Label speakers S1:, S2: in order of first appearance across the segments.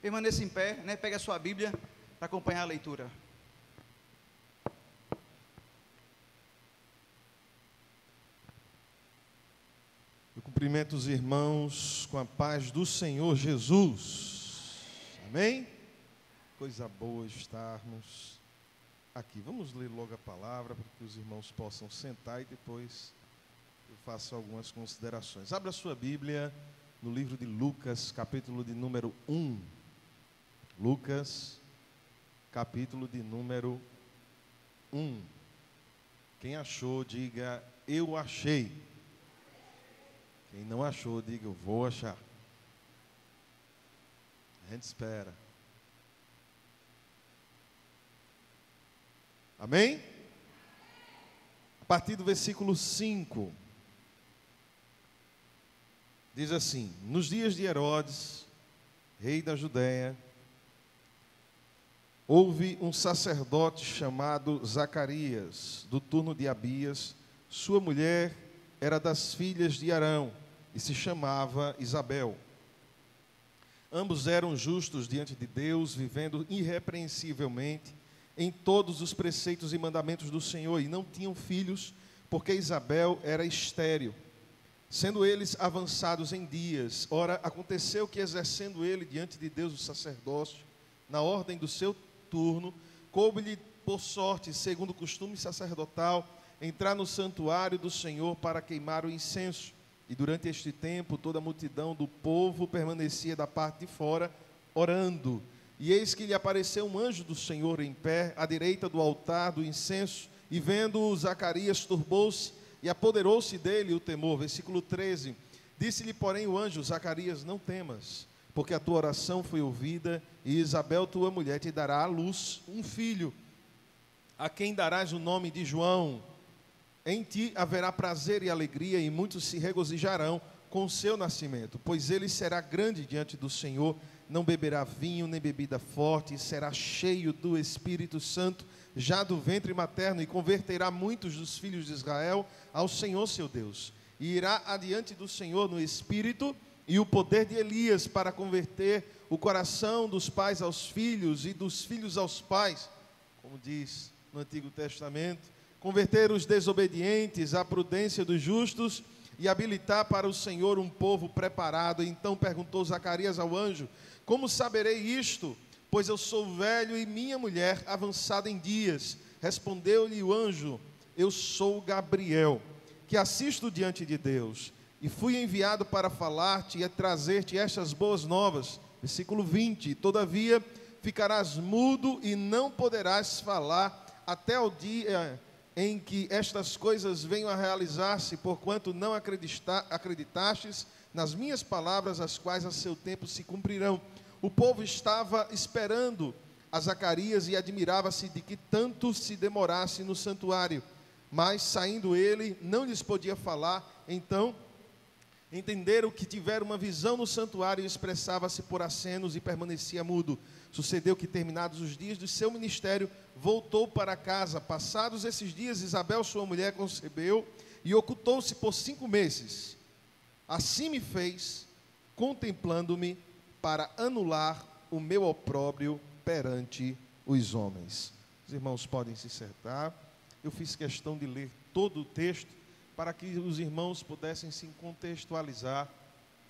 S1: Permaneça em pé, né? Pegue a sua Bíblia para acompanhar a leitura.
S2: Eu cumprimento os irmãos com a paz do Senhor Jesus. Amém? Coisa boa estarmos aqui. Vamos ler logo a palavra para que os irmãos possam sentar e depois eu faço algumas considerações. Abra a sua Bíblia no livro de Lucas, capítulo de número 1. Lucas, capítulo de número 1. Quem achou, diga: eu achei. Quem não achou, diga: eu vou achar. A gente espera. Amém? A partir do versículo 5. Diz assim: nos dias de Herodes, rei da Judéia, houve um sacerdote chamado Zacarias, do turno de Abias. Sua mulher era das filhas de Arão e se chamava Isabel. Ambos eram justos diante de Deus, vivendo irrepreensivelmente em todos os preceitos e mandamentos do Senhor, e não tinham filhos, porque Isabel era estéril, sendo eles avançados em dias. Ora, aconteceu que, exercendo ele diante de Deus o sacerdócio, na ordem do seu turno, coube-lhe por sorte, segundo o costume sacerdotal, entrar no santuário do Senhor para queimar o incenso. E durante este tempo, toda a multidão do povo permanecia da parte de fora, orando. E eis que lhe apareceu um anjo do Senhor em pé, à direita do altar do incenso, e vendo-o, Zacarias turbou-se, e apoderou-se dele o temor. Versículo 13. Disse-lhe, porém, o anjo: Zacarias, não temas, porque a tua oração foi ouvida, e Isabel, tua mulher, te dará à luz um filho, a quem darás o nome de João. Em ti haverá prazer e alegria, e muitos se regozijarão com o seu nascimento, pois ele será grande diante do Senhor, não beberá vinho nem bebida forte, e será cheio do Espírito Santo, já do ventre materno, e converterá muitos dos filhos de Israel ao Senhor seu Deus. E irá adiante do Senhor no Espírito e o poder de Elias, para converter o coração dos pais aos filhos e dos filhos aos pais, como diz no Antigo Testamento, converter os desobedientes à prudência dos justos e habilitar para o Senhor um povo preparado. Então perguntou Zacarias ao anjo: como saberei isto? Pois eu sou velho e minha mulher avançada em dias. Respondeu-lhe o anjo: eu sou Gabriel, que assisto diante de Deus, e fui enviado para falar-te e a trazer-te estas boas novas. Versículo 20. Todavia ficarás mudo e não poderás falar até o dia em que estas coisas venham a realizar-se, porquanto não acreditastes nas minhas palavras, as quais a seu tempo se cumprirão. O povo estava esperando a Zacarias e admirava-se de que tanto se demorasse no santuário. Mas, saindo ele, não lhes podia falar. Então entenderam que tivera uma visão no santuário, e expressava-se por acenos e permanecia mudo. Sucedeu que, terminados os dias do seu ministério, voltou para casa. Passados esses dias, Isabel, sua mulher, concebeu e ocultou-se por 5 meses. Assim me fez, contemplando-me, para anular o meu opróbrio perante os homens. Os irmãos podem se sentar. Eu fiz questão de ler todo o texto para que os irmãos pudessem se contextualizar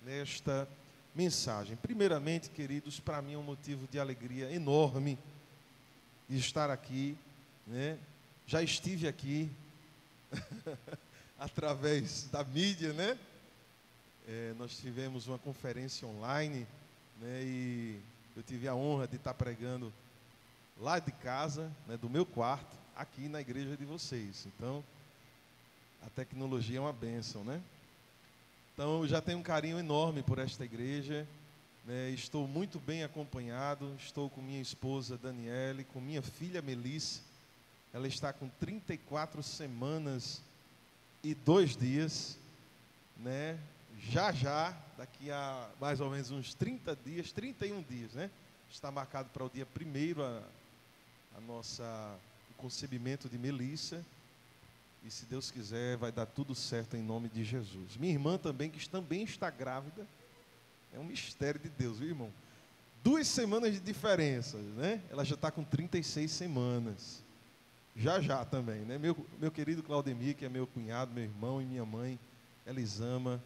S2: nesta mensagem. Primeiramente, queridos, para mim é um motivo de alegria enorme de estar aqui, né? Já estive aqui através da mídia, né? Nós tivemos uma conferência online, né? E eu tive a honra de estar pregando lá de casa, né? Do meu quarto, aqui na igreja de vocês. Então, a tecnologia é uma bênção, né? Então, eu já tenho um carinho enorme por esta igreja, né? Estou muito bem acompanhado. Estou com minha esposa Daniele, com minha filha Melissa. Ela está com 34 semanas e 2 dias, né? Já, daqui a mais ou menos uns 30 dias, 31 dias, né? Está marcado para o dia 1º o concebimento de Melissa. E se Deus quiser, vai dar tudo certo em nome de Jesus. Minha irmã também, que também está grávida. É um mistério de Deus, viu, irmão? 2 semanas de diferença, né? Ela já está com 36 semanas. Já também, né? Meu querido Claudemir, que é meu cunhado, meu irmão, e minha mãe, Elisama,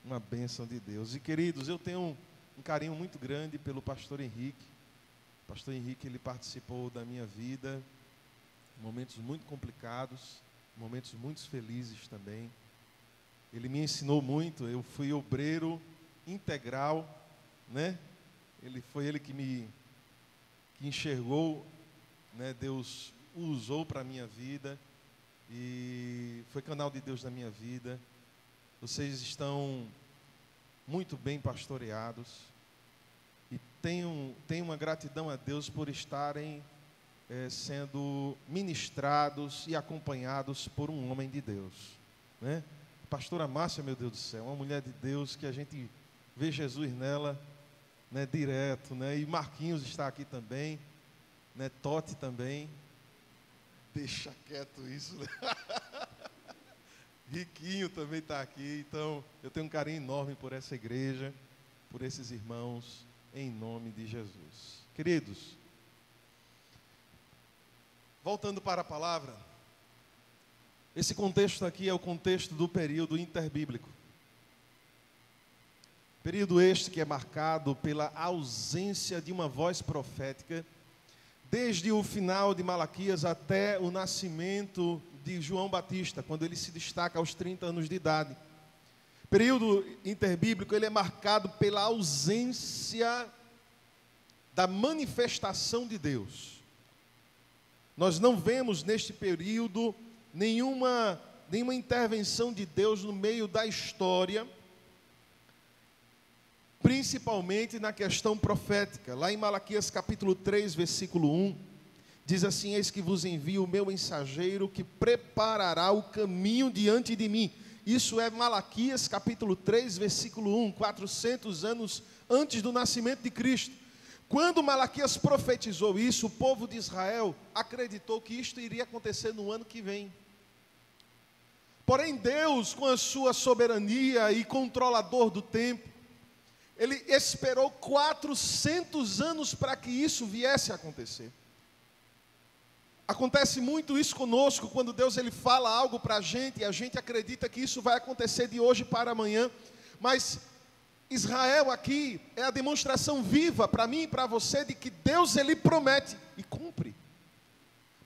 S2: uma bênção de Deus. E queridos, eu tenho um carinho muito grande pelo pastor Henrique. O pastor Henrique, ele participou da minha vida em momentos muito complicados, momentos muito felizes também. Ele me ensinou muito, eu fui obreiro integral, né? Foi ele que enxergou, né? Deus o usou para a minha vida e foi canal de Deus na minha vida. Vocês estão muito bem pastoreados e tenho uma gratidão a Deus por estarem sendo ministrados e acompanhados por um homem de Deus, né? Pastora Márcia, meu Deus do céu, uma mulher de Deus que a gente vê Jesus nela, né, direto, né? E Marquinhos está aqui também, né? Totti também. Deixa quieto isso, né? Riquinho também está aqui. Então, eu tenho um carinho enorme por essa igreja, por esses irmãos, em nome de Jesus. Queridos, voltando para a palavra, esse contexto aqui é o contexto do período interbíblico. Período este que é marcado pela ausência de uma voz profética, desde o final de Malaquias até o nascimento de João Batista, quando ele se destaca aos 30 anos de idade. Período interbíblico, ele é marcado pela ausência da manifestação de Deus. Nós não vemos neste período nenhuma intervenção de Deus no meio da história, principalmente na questão profética. Lá em Malaquias capítulo 3, versículo 1, diz assim: eis que vos envio o meu mensageiro que preparará o caminho diante de mim. Isso é Malaquias capítulo 3, versículo 1, 400 anos antes do nascimento de Cristo. Quando Malaquias profetizou isso, o povo de Israel acreditou que isto iria acontecer no ano que vem. Porém, Deus, com a sua soberania e controlador do tempo, Ele esperou 400 anos para que isso viesse a acontecer. Acontece muito isso conosco, quando Deus ele fala algo para a gente, e a gente acredita que isso vai acontecer de hoje para amanhã, mas Israel aqui é a demonstração viva para mim e para você de que Deus ele promete e cumpre.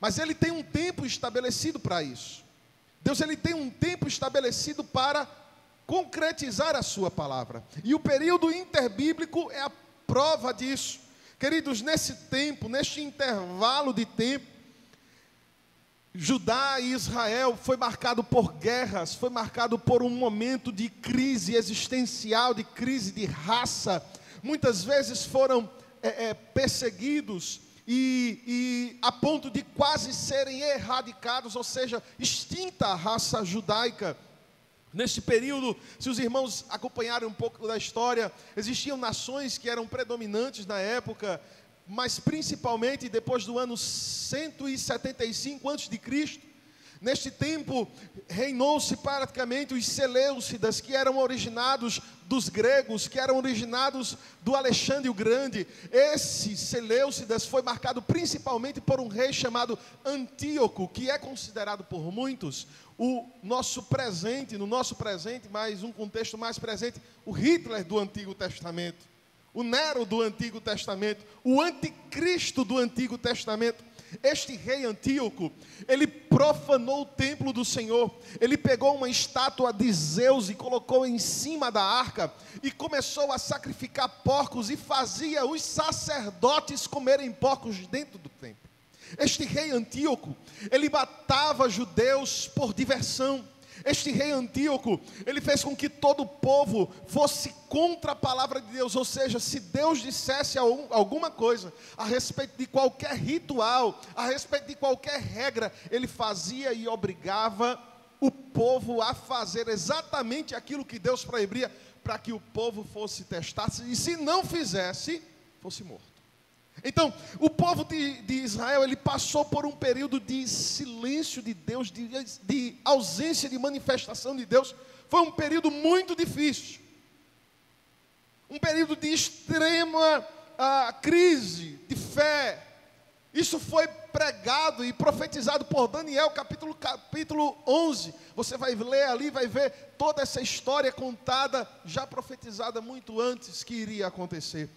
S2: Mas ele tem um tempo estabelecido para isso. Deus ele tem um tempo estabelecido para concretizar a sua palavra. E o período interbíblico é a prova disso. Queridos, nesse tempo, neste intervalo de tempo, Judá e Israel foi marcado por guerras, foi marcado por um momento de crise existencial, de crise de raça. Muitas vezes foram perseguidos e a ponto de quase serem erradicados, ou seja, extinta a raça judaica. Neste período, se os irmãos acompanharem um pouco da história, existiam nações que eram predominantes na época, mas principalmente depois do ano 175 a.C., neste tempo reinou-se praticamente os Seleucidas, que eram originados dos gregos, que eram originados do Alexandre o Grande. Esse Seleucidas foi marcado principalmente por um rei chamado Antíoco, que é considerado por muitos no nosso presente, mas um contexto mais presente, o Hitler do Antigo Testamento, o Nero do Antigo Testamento, o anticristo do Antigo Testamento. Este rei Antíoco, ele profanou o templo do Senhor. Ele pegou uma estátua de Zeus e colocou em cima da arca e começou a sacrificar porcos e fazia os sacerdotes comerem porcos dentro do templo. Este rei Antíoco, ele matava judeus por diversão. Este rei Antíoco, ele fez com que todo o povo fosse contra a palavra de Deus, ou seja, se Deus dissesse alguma coisa a respeito de qualquer ritual, a respeito de qualquer regra, ele fazia e obrigava o povo a fazer exatamente aquilo que Deus proibia, para que o povo fosse testado, e se não fizesse, fosse morto. Então, o povo de Israel, ele passou por um período de silêncio de Deus, de ausência de manifestação de Deus. Foi um período muito difícil. Um período de extrema crise de fé. Isso foi pregado e profetizado por Daniel, capítulo 11. Você vai ler ali, vai ver toda essa história contada, já profetizada muito antes que iria acontecer.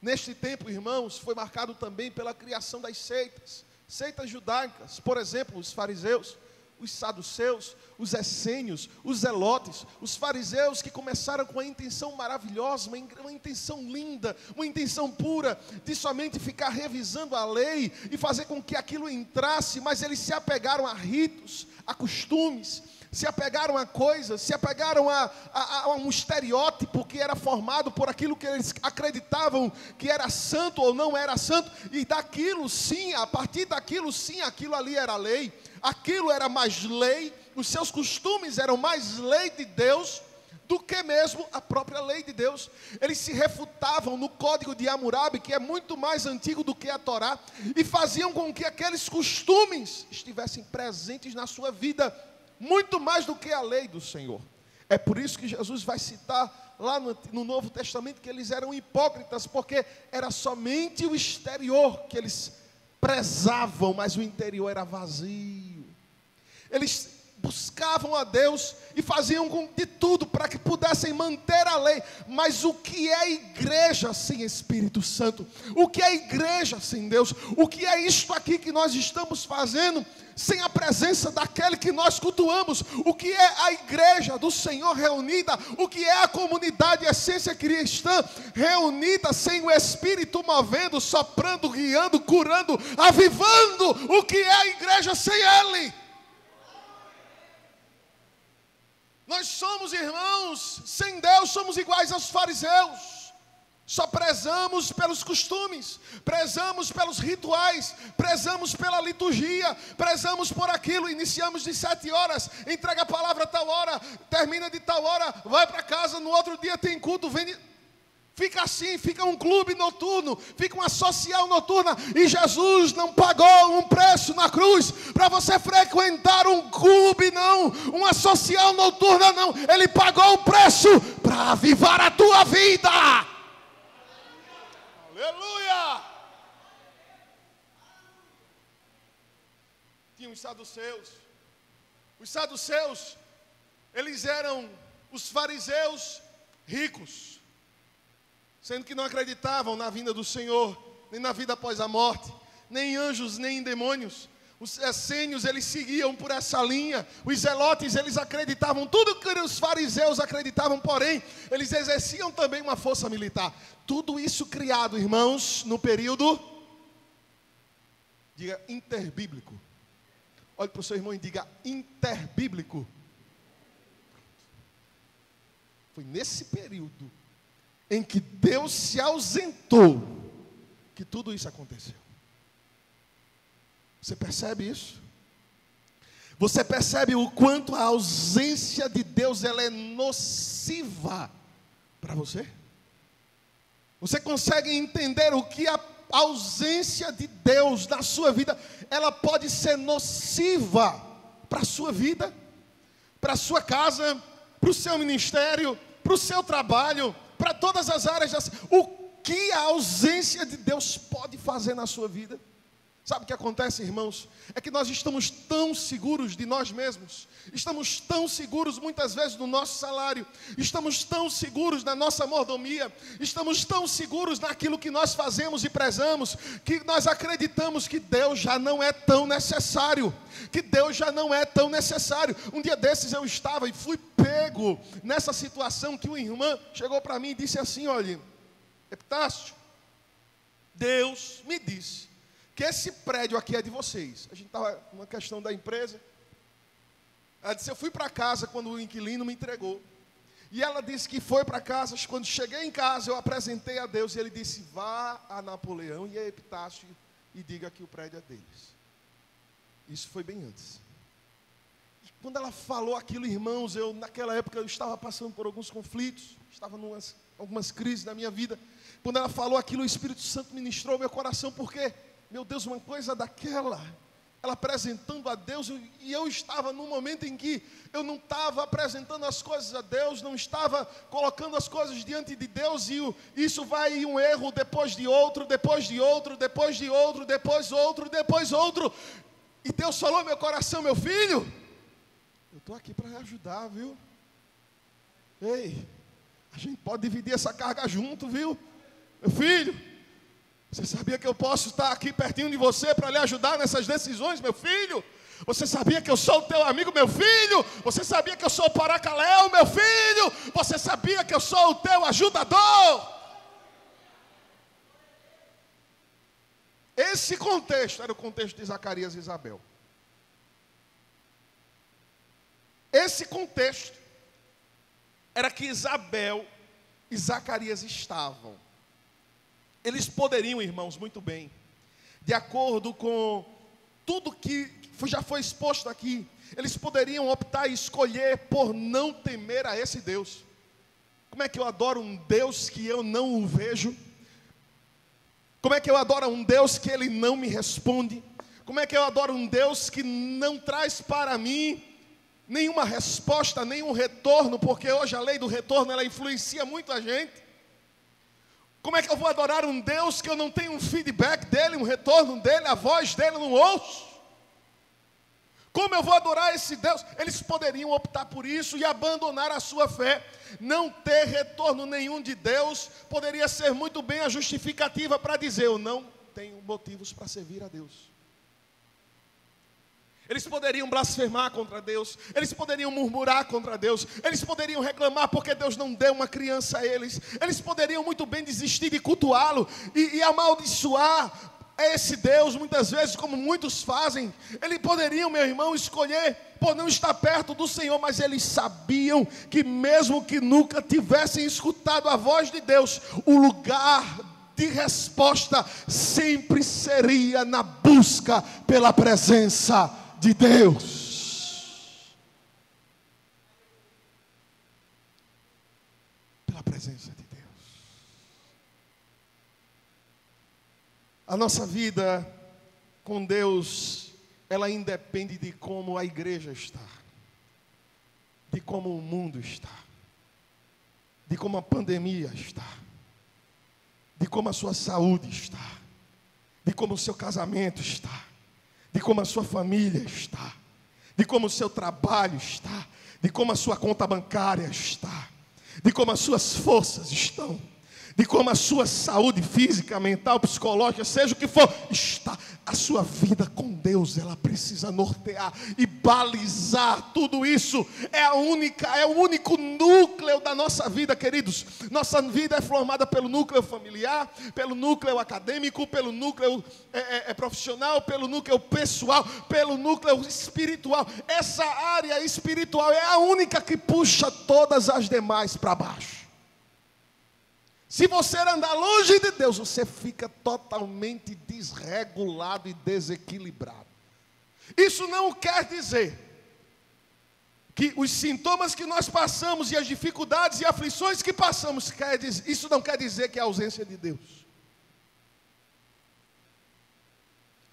S2: Neste tempo, irmãos, foi marcado também pela criação das seitas judaicas. Por exemplo, os fariseus, os saduceus, os essênios, os zelotes, os fariseus que começaram com a intenção maravilhosa, uma intenção linda, uma intenção pura, de somente ficar revisando a lei e fazer com que aquilo entrasse, mas eles se apegaram a ritos, a costumes, se apegaram a coisas, se apegaram a um estereótipo que era formado por aquilo que eles acreditavam que era santo ou não era santo, e daquilo sim, a partir daquilo sim, aquilo ali era lei, aquilo era mais lei, os seus costumes eram mais lei de Deus do que mesmo a própria lei de Deus. Eles se refutavam no código de Hammurabi, que é muito mais antigo do que a Torá, e faziam com que aqueles costumes estivessem presentes na sua vida, muito mais do que a lei do Senhor. É por isso que Jesus vai citar lá no Novo Testamento que eles eram hipócritas, porque era somente o exterior que eles prezavam, mas o interior era vazio. Eles buscavam a Deus e faziam de tudo para que pudessem manter a lei. Mas o que é igreja sem Espírito Santo? O que é igreja sem Deus? O que é isto aqui que nós estamos fazendo sem a presença daquele que nós cultuamos? O que é a igreja do Senhor reunida? O que é a comunidade essência cristã reunida sem o Espírito movendo, soprando, guiando, curando, avivando? O que é a igreja sem Ele? Nós somos, irmãos, sem Deus somos iguais aos fariseus. Só prezamos pelos costumes, prezamos pelos rituais, prezamos pela liturgia, prezamos por aquilo. Iniciamos de 7 horas, entrega a palavra a tal hora, termina de tal hora, vai para casa, no outro dia tem culto, vem... Fica assim, fica um clube noturno, fica uma social noturna. E Jesus não pagou um preço na cruz para você frequentar um clube, não, uma social noturna, não. Ele pagou o preço para avivar a tua vida. Aleluia! Tinha os saduceus. Os saduceus, eles eram os fariseus ricos, sendo que não acreditavam na vinda do Senhor, nem na vida após a morte, nem em anjos, nem em demônios. Os essênios, eles seguiam por essa linha. Os zelotes, eles acreditavam tudo que os fariseus acreditavam, porém, eles exerciam também uma força militar. Tudo isso criado, irmãos, no período, diga, interbíblico. Olhe para o seu irmão e diga, interbíblico. Foi nesse período em que Deus se ausentou, que tudo isso aconteceu. Você percebe isso? Você percebe o quanto a ausência de Deus ela é nociva para você? Você consegue entender o que a ausência de Deus na sua vida, ela pode ser nociva para a sua vida, para a sua casa, para o seu ministério, para o seu trabalho, para todas as áreas. O que a ausência de Deus pode fazer na sua vida? Sabe o que acontece, irmãos? É que nós estamos tão seguros de nós mesmos, estamos tão seguros muitas vezes do nosso salário, estamos tão seguros da nossa mordomia, estamos tão seguros naquilo que nós fazemos e prezamos, que nós acreditamos que Deus já não é tão necessário, Um dia desses eu estava e fui pego nessa situação que uma irmã chegou para mim e disse assim: olha, Epitácio, Deus me disse que esse prédio aqui é de vocês. A gente estava numa questão da empresa. Ela disse, eu fui para casa quando o inquilino me entregou. E ela disse que foi para casa. Quando cheguei em casa, eu apresentei a Deus. E ele disse, vá a Napoleão e a Epitácio e diga que o prédio é deles. Isso foi bem antes. E quando ela falou aquilo, irmãos, naquela época eu estava passando por alguns conflitos, estava em algumas crises na minha vida. Quando ela falou aquilo, o Espírito Santo ministrou meu coração, porque... meu Deus, uma coisa daquela ela apresentando a Deus, e eu estava num momento em que eu não estava apresentando as coisas a Deus, não estava colocando as coisas diante de Deus, e isso vai um erro depois de outro, depois de outro, depois de outro, depois outro, depois outro, e Deus falou ao meu coração: meu filho, eu estou aqui para ajudar, viu? Ei, a gente pode dividir essa carga junto, viu? Meu filho, você sabia que eu posso estar aqui pertinho de você para lhe ajudar nessas decisões, meu filho? Você sabia que eu sou o teu amigo, meu filho? Você sabia que eu sou o Paracaléu, meu filho? Você sabia que eu sou o teu ajudador? Esse contexto era o contexto de Zacarias e Isabel. Esse contexto era que Isabel e Zacarias estavam. Eles poderiam, irmãos, muito bem, de acordo com tudo que já foi exposto aqui, eles poderiam optar e escolher por não temer a esse Deus. Como é que eu adoro um Deus que eu não o vejo? Como é que eu adoro um Deus que Ele não me responde? Como é que eu adoro um Deus que não traz para mim nenhuma resposta, nenhum retorno, porque hoje a lei do retorno, ela influencia muito a gente. Como é que eu vou adorar um Deus que eu não tenho um feedback dele, um retorno dele, a voz dele eu não ouço? Como eu vou adorar esse Deus? Eles poderiam optar por isso e abandonar a sua fé. Não ter retorno nenhum de Deus poderia ser muito bem a justificativa para dizer: eu não tenho motivos para servir a Deus. Eles poderiam blasfemar contra Deus, eles poderiam murmurar contra Deus, eles poderiam reclamar porque Deus não deu uma criança a eles, eles poderiam muito bem desistir de cultuá-lo e amaldiçoar esse Deus, muitas vezes, como muitos fazem. Eles poderiam, meu irmão, escolher por não estar perto do Senhor, mas eles sabiam que mesmo que nunca tivessem escutado a voz de Deus, o lugar de resposta sempre seria na busca pela presença de Deus. Pela presença de Deus. A nossa vida com Deus, ela independe de como a igreja está, de como o mundo está, de como a pandemia está, de como a sua saúde está, de como o seu casamento está, de como a sua família está, de como o seu trabalho está, de como a sua conta bancária está, de como as suas forças estão, de como a sua saúde física, mental, psicológica, seja o que for, está. A sua vida com Deus, ela precisa nortear e balizar tudo isso. É o único núcleo da nossa vida, queridos. Nossa vida é formada pelo núcleo familiar, pelo núcleo acadêmico, pelo núcleo profissional, pelo núcleo pessoal, pelo núcleo espiritual. Essa área espiritual é a única que puxa todas as demais para baixo. Se você andar longe de Deus, você fica totalmente desregulado e desequilibrado. Isso não quer dizer que os sintomas que nós passamos e as dificuldades e aflições que passamos, isso não quer dizer que é a ausência de Deus.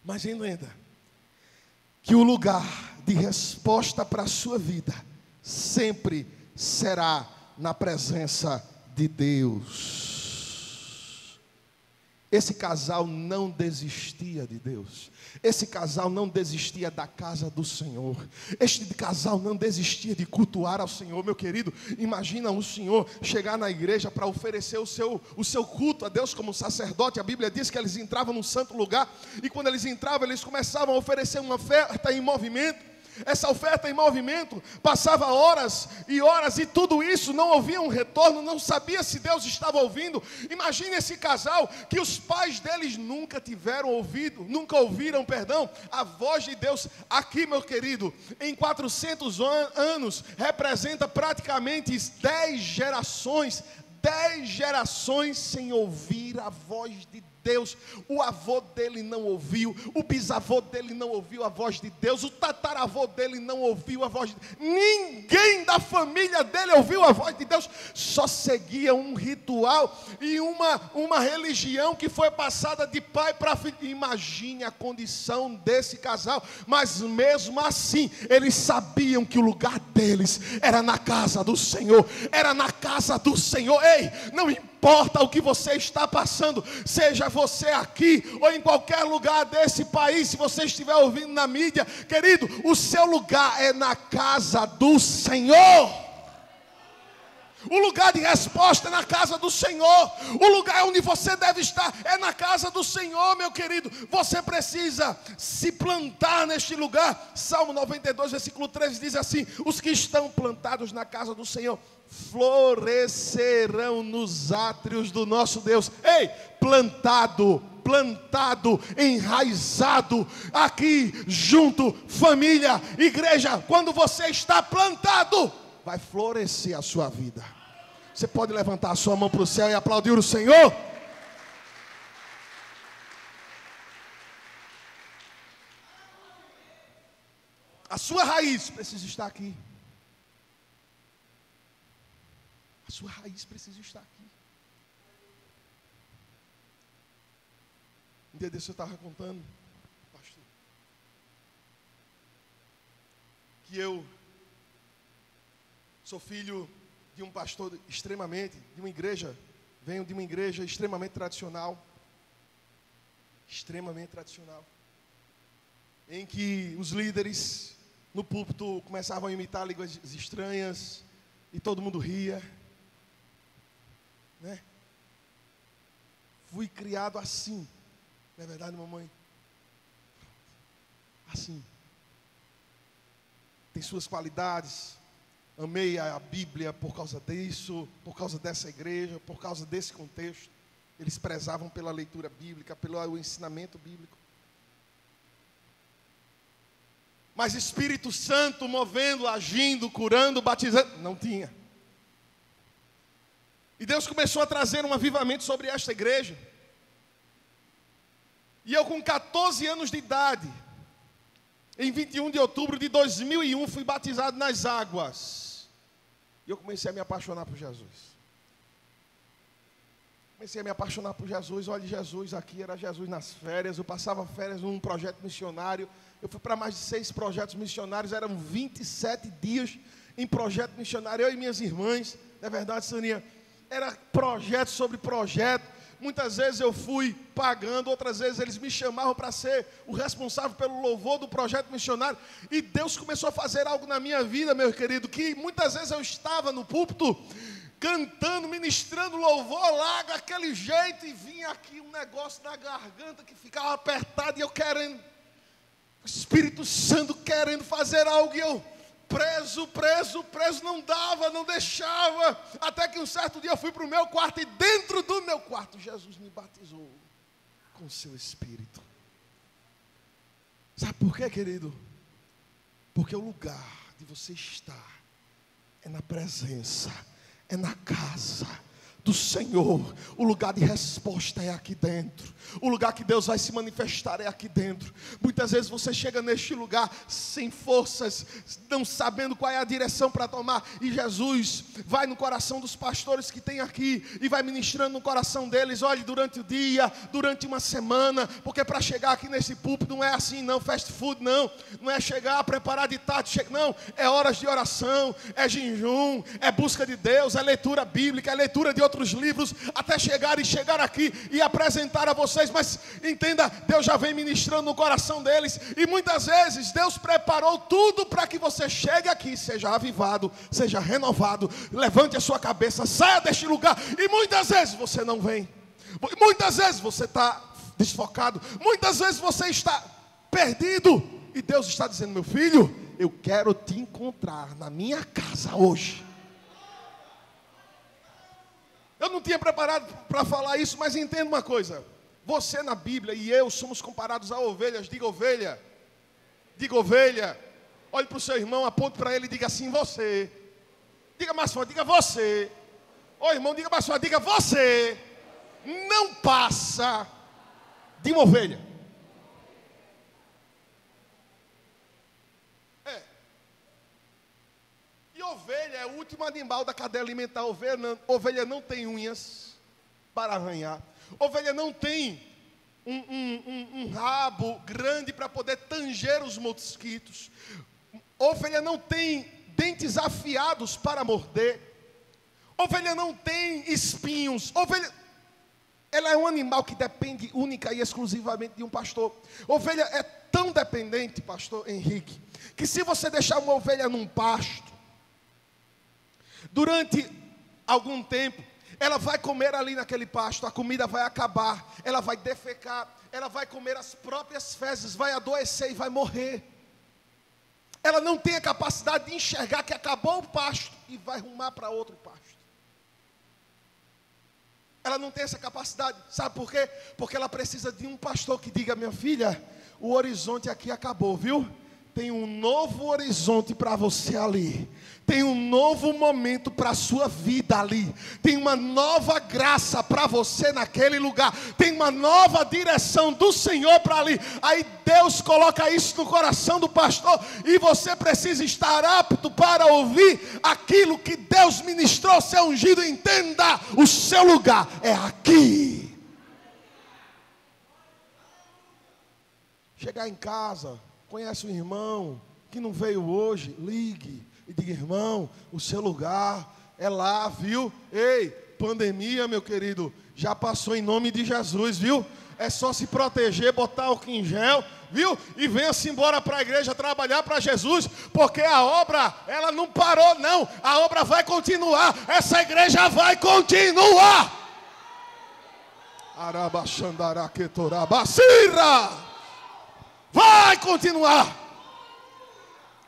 S2: Mas entenda que o lugar de resposta para a sua vida sempre será na presença de Deus. Esse casal não desistia de Deus. Esse casal não desistia da casa do Senhor. Este casal não desistia de cultuar ao Senhor. Meu querido, imagina o Senhor chegar na igreja para oferecer o seu culto a Deus como sacerdote. A Bíblia diz que eles entravam num santo lugar, e quando eles entravam, eles começavam a oferecer uma oferta em movimento. Essa oferta em movimento passava horas e horas, e tudo isso não ouvia um retorno, não sabia se Deus estava ouvindo. Imagine esse casal que os pais deles nunca ouviram a voz de Deus. Aqui, meu querido, em 400 anos, representa praticamente 10 gerações sem ouvir a voz de Deus. Deus, o avô dele não ouviu, o bisavô dele não ouviu a voz de Deus, o tataravô dele não ouviu a voz de Deus, ninguém da família dele ouviu a voz de Deus, só seguia um ritual e uma religião que foi passada de pai para filho. Imagine a condição desse casal, mas mesmo assim, eles sabiam que o lugar deles era na casa do Senhor, era na casa do Senhor. Ei, não importa o que você está passando, seja você aqui ou em qualquer lugar desse país, se você estiver ouvindo na mídia, querido, o seu lugar é na casa do Senhor. O lugar de resposta é na casa do Senhor. O lugar onde você deve estar é na casa do Senhor, meu querido. Você precisa se plantar neste lugar. Salmo 92, versículo 13 diz assim: os que estão plantados na casa do Senhor florescerão nos átrios do nosso Deus. Ei, plantado, enraizado, aqui junto, família, igreja, quando você está plantado, vai florescer a sua vida. Você pode levantar a sua mão para o céu e aplaudir o Senhor? A sua raiz precisa estar aqui. A sua raiz precisa estar aqui. Um dia desse eu estava contando, pastor, que eu sou filho de um pastor de uma igreja, venho de uma igreja extremamente tradicional, em que os líderes no púlpito começavam a imitar línguas estranhas e todo mundo ria, né? Fui criado assim, não é verdade, mamãe? Assim. Tem suas qualidades. Amei a Bíblia por causa disso, por causa dessa igreja, por causa desse contexto. Eles prezavam pela leitura bíblica, pelo ensinamento bíblico. Mas Espírito Santo movendo, agindo, curando, batizando, não tinha. E Deus começou a trazer um avivamento sobre esta igreja. E eu com 14 anos de idade, em 21 de outubro de 2001, fui batizado nas águas. E eu comecei a me apaixonar por Jesus. Olha, Jesus aqui, era Jesus nas férias. Eu passava férias num projeto missionário. Eu fui para mais de 6 projetos missionários. Eram 27 dias em projeto missionário. Eu e minhas irmãs, não é verdade, Saninha? Era projeto sobre projeto. Muitas vezes eu fui pagando, outras vezes eles me chamavam para ser o responsável pelo louvor do projeto missionário. E Deus começou a fazer algo na minha vida, meu querido, que muitas vezes eu estava no púlpito, cantando, ministrando louvor lá, daquele jeito, e vinha aqui um negócio na garganta que ficava apertado, e eu querendo, o Espírito Santo querendo fazer algo, e eu preso, não dava, não deixava, até que um certo dia eu fui para o meu quarto, e dentro do meu quarto, Jesus me batizou com o seu Espírito. Sabe por quê, querido? Porque o lugar de você estar é na presença, é na casa do Senhor. O lugar de resposta é aqui dentro. O lugar que Deus vai se manifestar é aqui dentro. Muitas vezes você chega neste lugar sem forças, não sabendo qual é a direção para tomar, e Jesus vai no coração dos pastores que tem aqui e vai ministrando no coração deles. Olhe, durante o dia, durante uma semana, porque para chegar aqui nesse púlpito não é assim não, fast food não é chegar, preparar de tarde, não, é horas de oração, é jejum, é busca de Deus, é leitura bíblica, é leitura de outros livros, até chegar aqui e apresentar a vocês. Mas entenda, Deus já vem ministrando no coração deles, e muitas vezes Deus preparou tudo para que você chegue aqui, seja avivado, seja renovado, levante a sua cabeça, saia deste lugar, e muitas vezes você não vem, muitas vezes você está desfocado, muitas vezes você está perdido, e Deus está dizendo: meu filho, eu quero te encontrar na minha casa hoje. Eu não tinha preparado para falar isso, mas entenda uma coisa. Você na Bíblia e eu somos comparados a ovelhas. Diga ovelha. Diga ovelha. Olhe para o seu irmão, aponte para ele e diga assim: você. Diga mais forte, diga você. Ô irmão, diga mais forte, diga você. Não passa de uma ovelha. E ovelha é o último animal da cadeia alimentar. Ovelha não tem unhas para arranhar. Ovelha não tem um rabo grande para poder tanger os mosquitos. Ovelha não tem dentes afiados para morder. Ovelha não tem espinhos. Ovelha, ela é um animal que depende única e exclusivamente de um pastor. Ovelha é tão dependente, pastor Henrique, que se você deixar uma ovelha num pasto, durante algum tempo, ela vai comer ali naquele pasto, a comida vai acabar, ela vai defecar, ela vai comer as próprias fezes, vai adoecer e vai morrer. Ela não tem a capacidade de enxergar que acabou o pasto e vai rumar para outro pasto. Ela não tem essa capacidade, sabe por quê? Porque ela precisa de um pastor que diga: minha filha, o horizonte aqui acabou, viu? Tem um novo horizonte para você ali. Tem um novo momento para a sua vida ali. Tem uma nova graça para você naquele lugar. Tem uma nova direção do Senhor para ali. Aí Deus coloca isso no coração do pastor. E você precisa estar apto para ouvir aquilo que Deus ministrou, seu ungido. Entenda, o seu lugar é aqui. Chegar em casa, conhece um irmão que não veio hoje, ligue e diga: irmão, o seu lugar é lá, viu? Ei, pandemia, meu querido, já passou em nome de Jesus, viu? É só se proteger, botar álcool em gel, viu? E venha-se embora para a igreja trabalhar para Jesus, porque a obra, ela não parou não, a obra vai continuar, essa igreja vai continuar. Arabaxandaraquetorabacira. Vai continuar.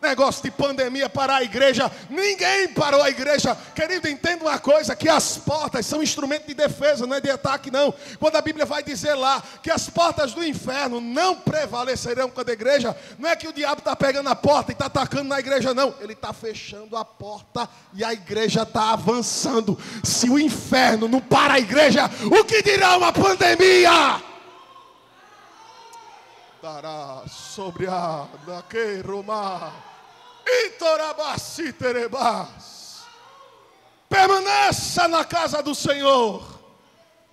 S2: Negócio de pandemia parar a igreja, ninguém parou a igreja. Querido, entenda uma coisa, que as portas são instrumento de defesa, não é de ataque não. Quando a Bíblia vai dizer lá que as portas do inferno não prevalecerão contra a igreja, não é que o diabo está pegando a porta e está atacando na igreja não. Ele está fechando a porta e a igreja está avançando. Se o inferno não para a igreja, o que dirá uma pandemia? Dará sobre a daqueiroma itorabaciterebas. Permaneça na casa do Senhor,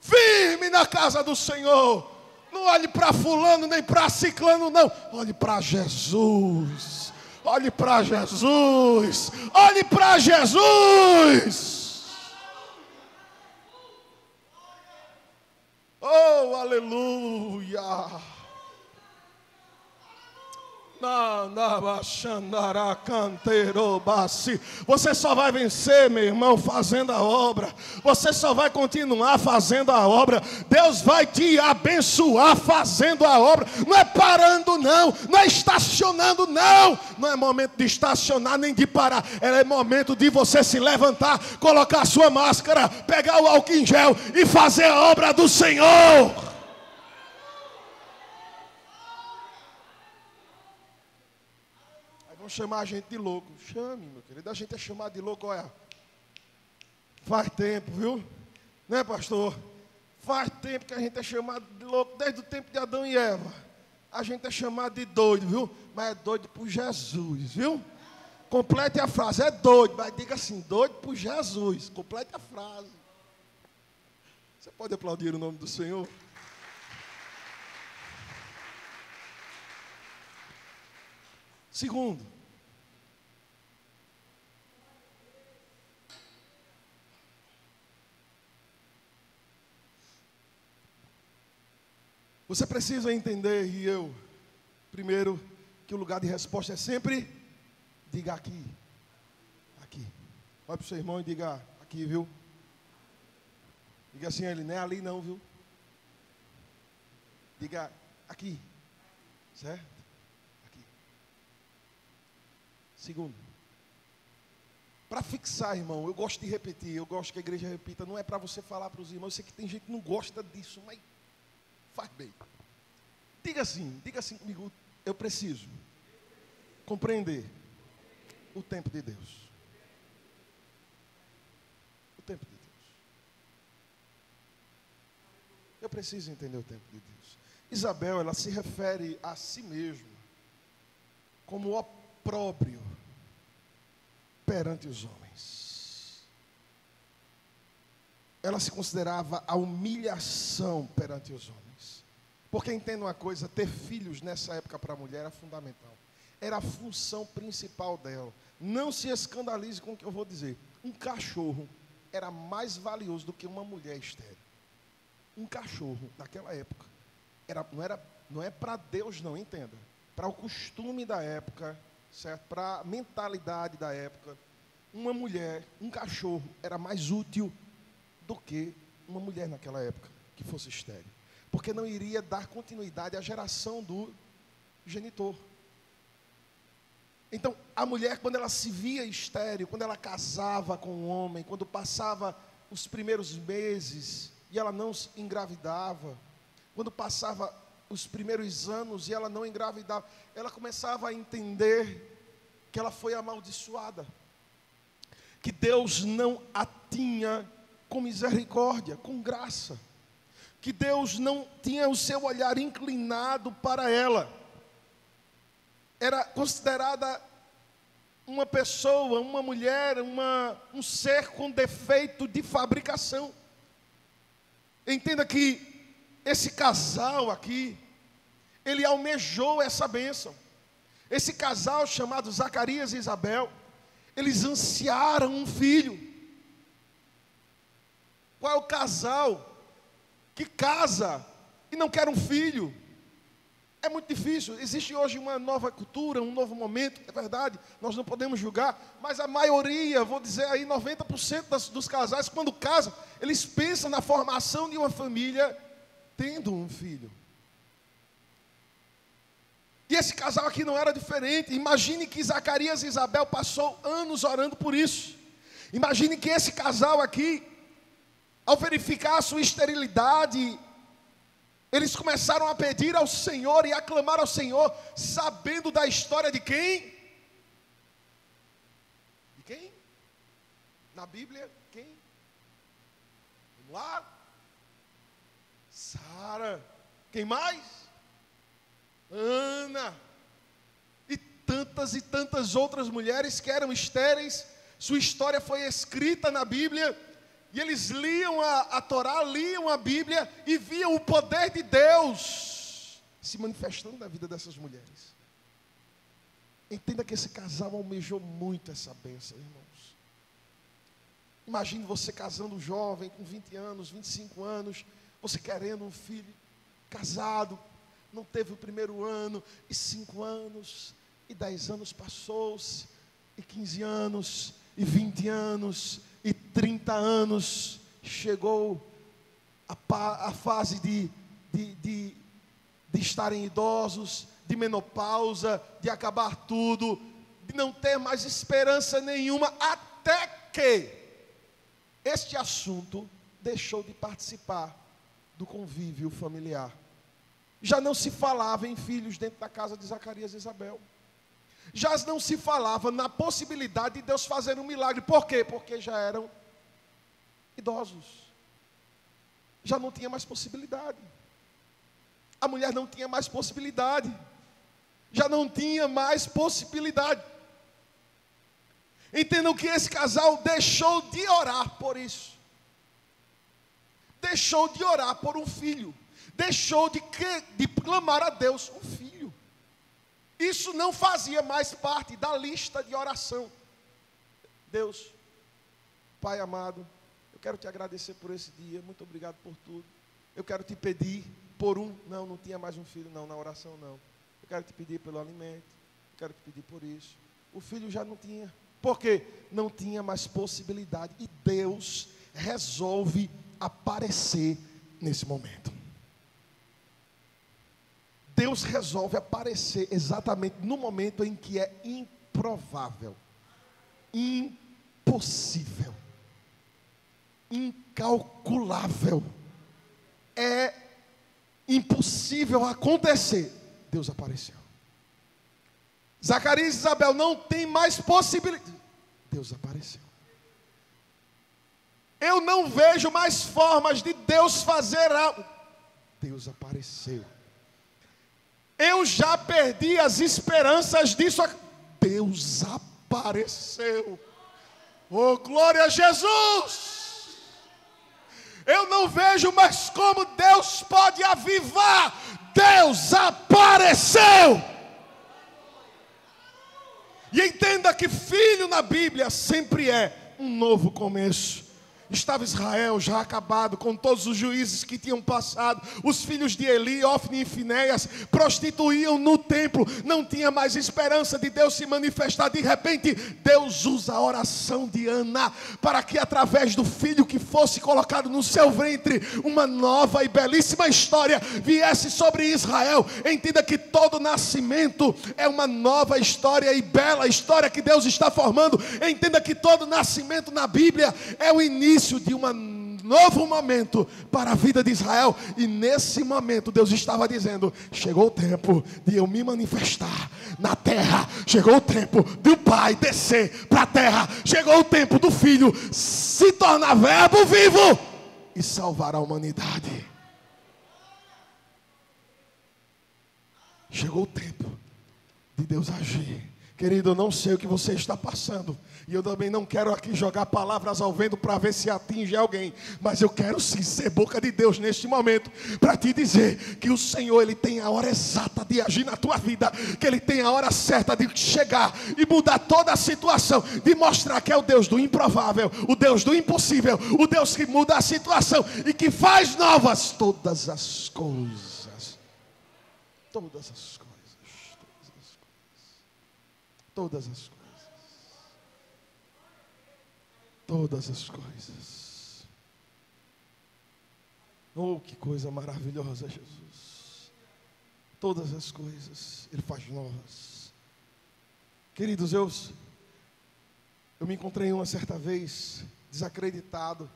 S2: firme na casa do Senhor. Não olhe para fulano nem para ciclano não, olhe para Jesus. Olhe para Jesus. Olhe para Jesus. Oh, aleluia. Você só vai vencer, meu irmão, fazendo a obra. Você só vai continuar fazendo a obra. Deus vai te abençoar fazendo a obra. Não é parando não, não é estacionando não. Não é momento de estacionar nem de parar. É momento de você se levantar, colocar a sua máscara, pegar o álcool em gel e fazer a obra do Senhor. Chamar a gente de louco. Chame, meu querido. A gente é chamado de louco, olha. Faz tempo, viu? Né, pastor? Faz tempo que a gente é chamado de louco. Desde o tempo de Adão e Eva. A gente é chamado de doido, viu? Mas é doido por Jesus, viu? Complete a frase. É doido, mas diga assim: doido por Jesus. Complete a frase. Você pode aplaudir o nome do Senhor? Segundo, você precisa entender, e eu, primeiro, que o lugar de resposta é sempre: diga aqui. Aqui. Olha para o seu irmão e diga: aqui, viu? Diga assim a ele: não é ali não, viu? Diga: aqui. Certo? Aqui. Segundo, para fixar, irmão, eu gosto de repetir, eu gosto que a igreja repita. Não é para você falar para os irmãos. Eu sei que tem gente que não gosta disso, mas faz bem. Diga assim comigo: eu preciso compreender o tempo de Deus. O tempo de Deus. Eu preciso entender o tempo de Deus. Isabel, ela se refere a si mesma como opróbrio perante os homens. Ela se considerava a humilhação perante os homens. Porque entenda uma coisa, ter filhos nessa época para a mulher era fundamental. Era a função principal dela. Não se escandalize com o que eu vou dizer. Um cachorro era mais valioso do que uma mulher estéril. Um cachorro, naquela época, não é para Deus não, entenda. Para o costume da época, certo? Para a mentalidade da época, uma mulher, um cachorro, era mais útil do que uma mulher naquela época, que fosse estéril. Porque não iria dar continuidade à geração do genitor. Então, a mulher, quando ela se via estéril, quando ela casava com um homem, quando passava os primeiros meses e ela não engravidava, quando passava os primeiros anos e ela não engravidava, ela começava a entender que ela foi amaldiçoada, que Deus não a tinha com misericórdia, com graça, que Deus não tinha o seu olhar inclinado para ela. Era considerada uma pessoa, uma mulher, um ser com defeito de fabricação. Entenda que esse casal aqui, ele almejou essa bênção. Esse casal chamado Zacarias e Isabel, eles ansiaram um filho. Qual é o casal que casa e não quer um filho? É muito difícil. Existe hoje uma nova cultura, um novo momento, é verdade, nós não podemos julgar, mas a maioria, vou dizer aí 90% dos casais, quando casam, eles pensam na formação de uma família tendo um filho. E esse casal aqui não era diferente. Imagine que Zacarias e Isabel passou anos orando por isso. Imagine que esse casal aqui, ao verificar a sua esterilidade, eles começaram a pedir ao Senhor e a clamar ao Senhor, sabendo da história de quem? De quem? Na Bíblia, quem? Vamos lá. Sara. Quem mais? Ana. E tantas outras mulheres que eram estéreis. Sua história foi escrita na Bíblia. E eles liam a Torá, liam a Bíblia e viam o poder de Deus se manifestando na vida dessas mulheres. Entenda que esse casal almejou muito essa bênção, irmãos. Imagine você casando jovem, com 20 anos, 25 anos, você querendo um filho, casado, não teve o primeiro ano, e 5 anos, e 10 anos passou-se, e 15 anos, e 20 anos, e 30 anos, chegou a fase de estarem idosos, de menopausa, de acabar tudo, de não ter mais esperança nenhuma, até que este assunto deixou de participar do convívio familiar. Já não se falava em filhos dentro da casa de Zacarias e Isabel. Já não se falava na possibilidade de Deus fazer um milagre. Por quê? Porque já eram idosos. Já não tinha mais possibilidade. A mulher não tinha mais possibilidade. Já não tinha mais possibilidade. Entendam que esse casal deixou de orar por isso. Deixou de orar por um filho. Deixou de clamar a Deus um filho. Isso não fazia mais parte da lista de oração. Deus, Pai amado, eu quero te agradecer por esse dia, muito obrigado por tudo. Eu quero te pedir por não tinha mais um filho não, na oração não. Eu quero te pedir pelo alimento, eu quero te pedir por isso. O filho já não tinha. Por quê? Não tinha mais possibilidade. E Deus resolve aparecer nesse momento. Deus resolve aparecer exatamente no momento em que é improvável, impossível, incalculável, é impossível acontecer. Deus apareceu. Zacarias e Isabel não tem mais possibilidade. Deus apareceu. Eu não vejo mais formas de Deus fazer algo. Deus apareceu. Eu já perdi as esperanças disso. Deus apareceu. Oh, glória a Jesus! Eu não vejo mais como Deus pode avivar. Deus apareceu. E entenda que filho na Bíblia sempre é um novo começo. Estava Israel já acabado, com todos os juízes que tinham passado. Os filhos de Eli, Ofni e Finéias prostituíam no templo. Não tinha mais esperança de Deus se manifestar. De repente, Deus usa a oração de Ana para que através do filho que fosse colocado no seu ventre, uma nova e belíssima história viesse sobre Israel. Entenda que todo nascimento é uma nova história e bela história que Deus está formando. Entenda que todo nascimento na Bíblia é o início de um novo momento para a vida de Israel. E nesse momento Deus estava dizendo: chegou o tempo de eu me manifestar na terra. Chegou o tempo do Pai descer para a terra. Chegou o tempo do Filho se tornar verbo vivo e salvar a humanidade. Chegou o tempo de Deus agir. Querido, eu não sei o que você está passando. E eu também não quero aqui jogar palavras ao vento para ver se atinge alguém. Mas eu quero sim ser boca de Deus neste momento para te dizer que o Senhor, Ele tem a hora exata de agir na tua vida. Que Ele tem a hora certa de chegar e mudar toda a situação. De mostrar que é o Deus do improvável, o Deus do impossível, o Deus que muda a situação e que faz novas todas as coisas. Todas as coisas. Todas as coisas. Todas as coisas. Oh, que coisa maravilhosa, Jesus. Todas as coisas Ele faz novas. Queridos, eu me encontrei uma certa vez desacreditado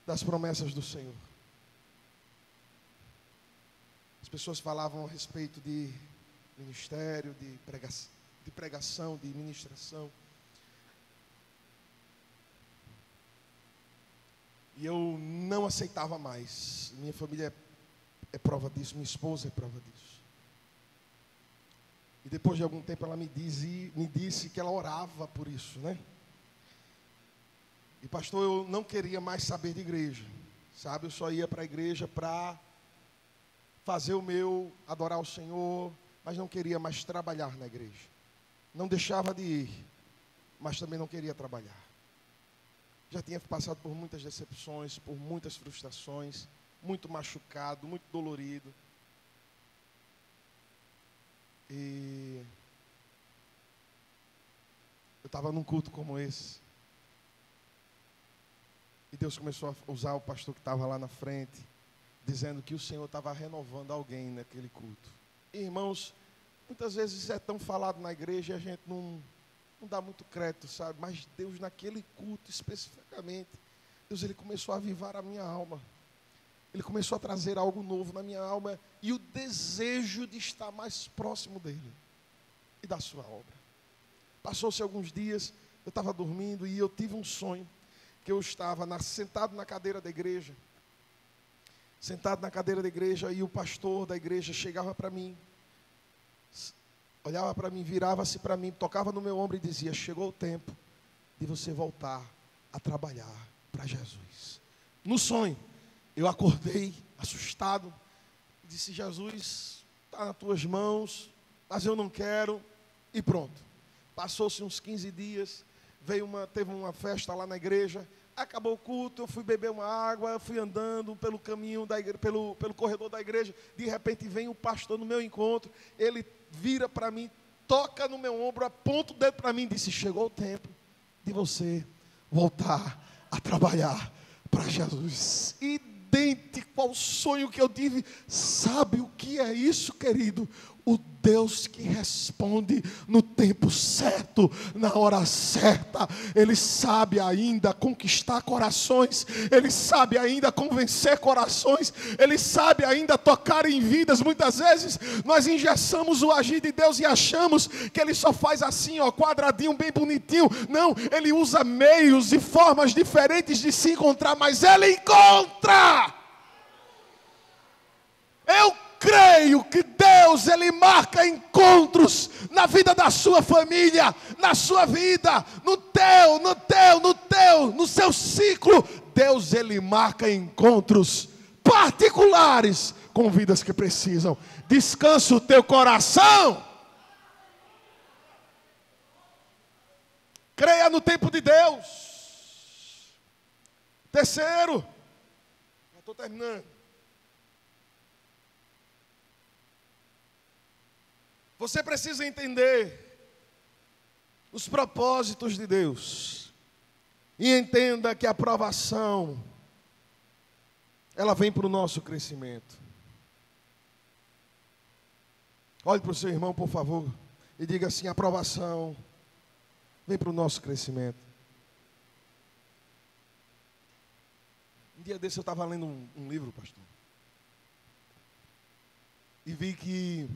S2: das promessas do Senhor. As pessoas falavam a respeito de ministério, de pregação, de ministração. E eu não aceitava mais. Minha família é prova disso, minha esposa é prova disso. E depois de algum tempo ela me disse que ela orava por isso, né? E pastor, eu não queria mais saber de igreja, sabe? Eu só ia para a igreja para fazer o meu, adorar o Senhor, mas não queria mais trabalhar na igreja. Não deixava de ir, mas também não queria trabalhar. Já tinha passado por muitas decepções, por muitas frustrações, muito machucado, muito dolorido. E eu estava num culto como esse. E Deus começou a usar o pastor que estava lá na frente, dizendo que o Senhor estava renovando alguém naquele culto. E, irmãos, muitas vezes isso é tão falado na igreja e a gente não dá muito crédito, sabe? Mas Deus, naquele culto especificamente, Deus, Ele começou a avivar a minha alma. Ele começou a trazer algo novo na minha alma e o desejo de estar mais próximo dEle e da sua obra. Passou-se alguns dias, eu estava dormindo e eu tive um sonho que eu estava sentado na cadeira da igreja. Sentado na cadeira da igreja e o pastor da igreja chegava para mim, olhava para mim, virava-se para mim, tocava no meu ombro e dizia: chegou o tempo de você voltar a trabalhar para Jesus. No sonho, eu acordei assustado, disse: Jesus, está nas tuas mãos, mas eu não quero, e pronto. Passou-se uns 15 dias, teve uma festa lá na igreja, acabou o culto, eu fui beber uma água, eu fui andando pelo caminho da igreja, pelo corredor da igreja, de repente vem o pastor no meu encontro, ele vira para mim, toca no meu ombro, aponta o dedo para mim e disse: chegou o tempo de você voltar a trabalhar para Jesus. Idêntico ao sonho que eu tive. Sabe o que é isso, querido? O Deus que responde no tempo certo, na hora certa. Ele sabe ainda conquistar corações, Ele sabe ainda convencer corações, Ele sabe ainda tocar em vidas. Muitas vezes nós engessamos o agir de Deus e achamos que Ele só faz assim, ó, quadradinho, bem bonitinho. Não, Ele usa meios e formas diferentes de se encontrar, mas Ele encontra. Eu creio que Deus Deus, Ele marca encontros na vida da sua família, na sua vida, no seu ciclo. Deus, Ele marca encontros particulares com vidas que precisam. Descansa o teu coração. Creia no tempo de Deus. Terceiro, já estou terminando. Você precisa entender os propósitos de Deus. E entenda que a aprovação, ela vem para o nosso crescimento. Olhe para o seu irmão, por favor, e diga assim: a aprovação vem para o nosso crescimento. Um dia desse eu estava lendo um livro, pastor, e vi que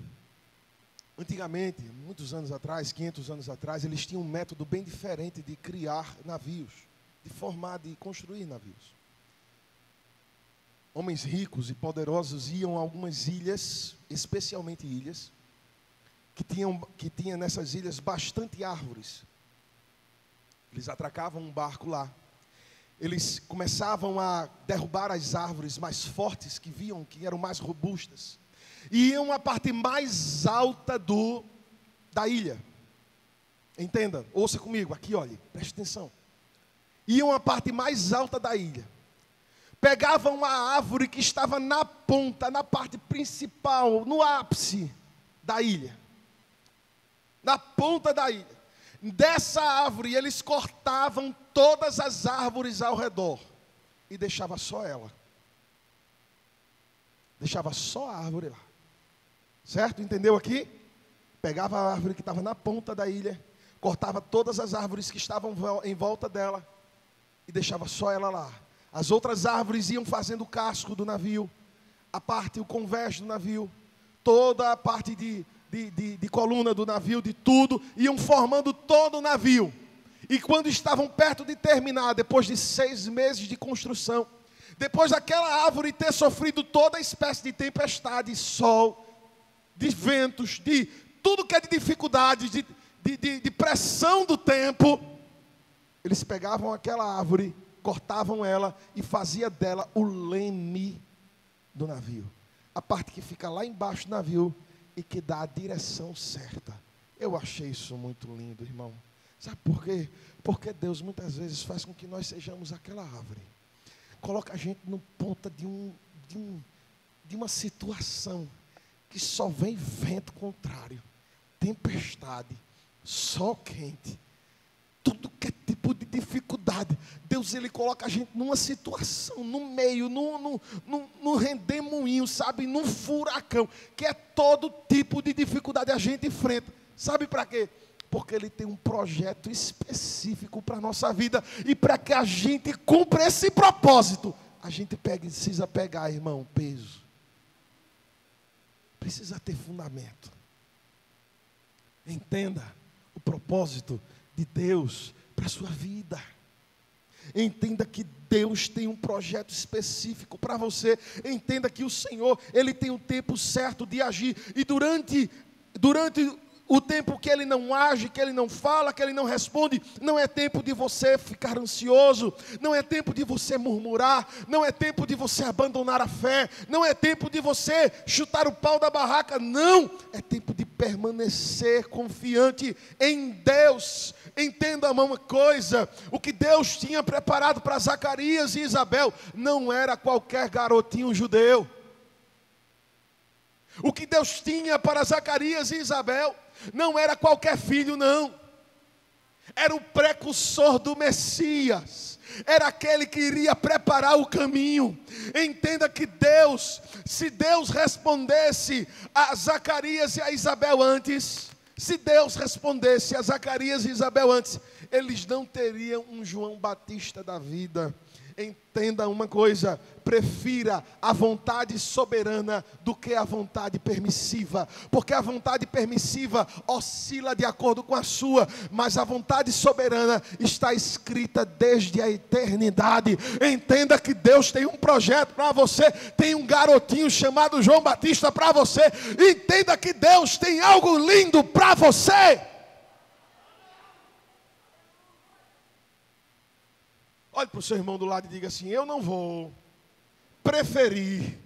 S2: antigamente, muitos anos atrás, 500 anos atrás, eles tinham um método bem diferente de criar navios, de formar, de construir navios. Homens ricos e poderosos iam a algumas ilhas, especialmente ilhas, que tinha nessas ilhas bastante árvores. Eles atracavam um barco lá. Eles começavam a derrubar as árvores mais fortes que viam, que eram mais robustas. E iam à parte mais alta da ilha. Entenda, ouça comigo, aqui olhe, preste atenção. Iam à parte mais alta da ilha. Pegavam a árvore que estava na ponta, na parte principal, no ápice da ilha. Na ponta da ilha. Dessa árvore eles cortavam todas as árvores ao redor. E deixava só ela. Deixava só a árvore lá. Certo? Entendeu aqui? Pegava a árvore que estava na ponta da ilha, cortava todas as árvores que estavam em volta dela e deixava só ela lá. As outras árvores iam fazendo o casco do navio, o convés do navio, toda a parte de coluna do navio, de tudo, iam formando todo o navio. E quando estavam perto de terminar, depois de 6 meses de construção, depois daquela árvore ter sofrido toda espécie de tempestade, sol, de ventos, de tudo que é de dificuldade, de pressão do tempo, eles pegavam aquela árvore, cortavam ela e fazia dela o leme do navio. A parte que fica lá embaixo do navio e que dá a direção certa. Eu achei isso muito lindo, irmão. Sabe por quê? Porque Deus muitas vezes faz com que nós sejamos aquela árvore. Coloca a gente no ponta de uma situação que só vem vento contrário, tempestade, sol quente, tudo que é tipo de dificuldade. Deus, Ele coloca a gente numa situação, no meio, no redemoinho, sabe, num furacão, que é todo tipo de dificuldade a gente enfrenta. Sabe para quê? Porque Ele tem um projeto específico para a nossa vida, e para que a gente cumpra esse propósito, a gente precisa pegar, irmão, peso. Precisa ter fundamento. Entenda o propósito de Deus para a sua vida. Entenda que Deus tem um projeto específico para você. Entenda que o Senhor, Ele tem o tempo certo de agir. E durante o tempo que Ele não age, que Ele não fala, que Ele não responde, não é tempo de você ficar ansioso, não é tempo de você murmurar, não é tempo de você abandonar a fé, não é tempo de você chutar o pau da barraca, não, é tempo de permanecer confiante em Deus. Entenda uma coisa, o que Deus tinha preparado para Zacarias e Isabel não era qualquer garotinho judeu. O que Deus tinha para Zacarias e Isabel não era qualquer filho, não. Era o precursor do Messias. Era aquele que iria preparar o caminho. Entenda que Deus, se Deus respondesse a Zacarias e a Isabel antes, eles não teriam um João Batista da vida. Entenda uma coisa, prefira a vontade soberana do que a vontade permissiva, porque a vontade permissiva oscila de acordo com a sua, mas a vontade soberana está escrita desde a eternidade. Entenda que Deus tem um projeto para você, tem um garotinho chamado João Batista para você. Entenda que Deus tem algo lindo para você. Olhe para o seu irmão do lado e diga assim: eu não vou preferir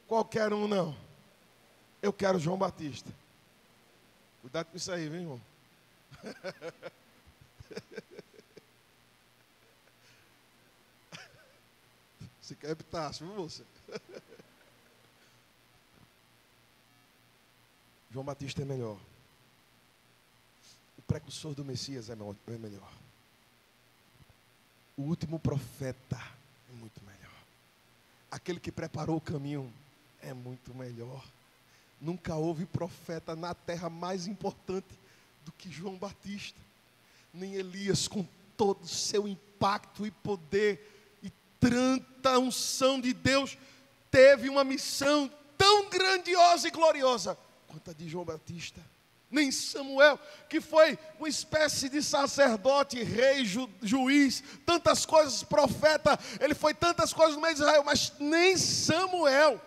S2: qualquer um, não. Eu quero João Batista. Cuidado com isso aí, viu, irmão? Você quer epitácio, viu, você? João Batista é melhor. O precursor do Messias é melhor. O último profeta é muito melhor. Aquele que preparou o caminho é muito melhor. Nunca houve profeta na terra mais importante do que João Batista. Nem Elias, com todo o seu impacto e poder e tanta unção de Deus, teve uma missão tão grandiosa e gloriosa quanto a de João Batista. Nem Samuel, que foi uma espécie de sacerdote, rei, juiz, tantas coisas, profeta, ele foi tantas coisas no meio de Israel, mas nem Samuel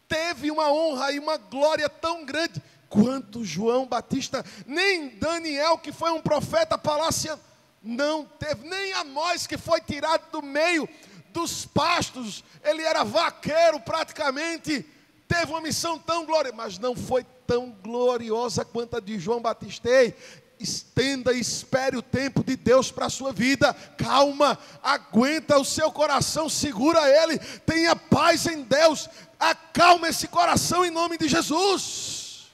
S2: teve uma honra e uma glória tão grande quanto João Batista. Nem Daniel, que foi um profeta palaciano, não teve. Nem Amós, que foi tirado do meio dos pastos, ele era vaqueiro praticamente, teve uma missão tão gloriosa, mas não foi tão gloriosa quanto a de João Batista. Ei, estenda e espere o tempo de Deus para a sua vida. Calma, aguenta o seu coração, segura ele, tenha paz em Deus, acalma esse coração em nome de Jesus.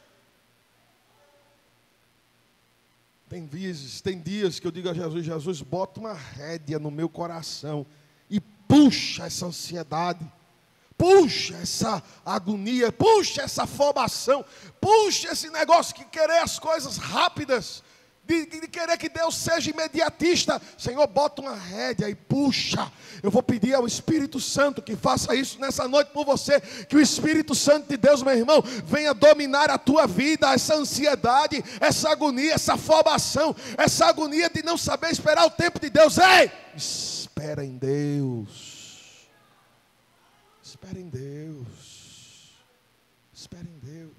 S2: Tem dias que eu digo a Jesus: Jesus, bota uma rédea no meu coração e puxa essa ansiedade, puxa essa agonia, puxa essa afobação, puxa esse negócio de querer as coisas rápidas, de querer que Deus seja imediatista. Senhor, bota uma rédea e puxa. Eu vou pedir ao Espírito Santo que faça isso nessa noite por você, que o Espírito Santo de Deus, meu irmão, venha dominar a tua vida, essa ansiedade, essa agonia, essa afobação, essa agonia de não saber esperar o tempo de Deus. Ei, espera em Deus. Espera em Deus, espera em Deus,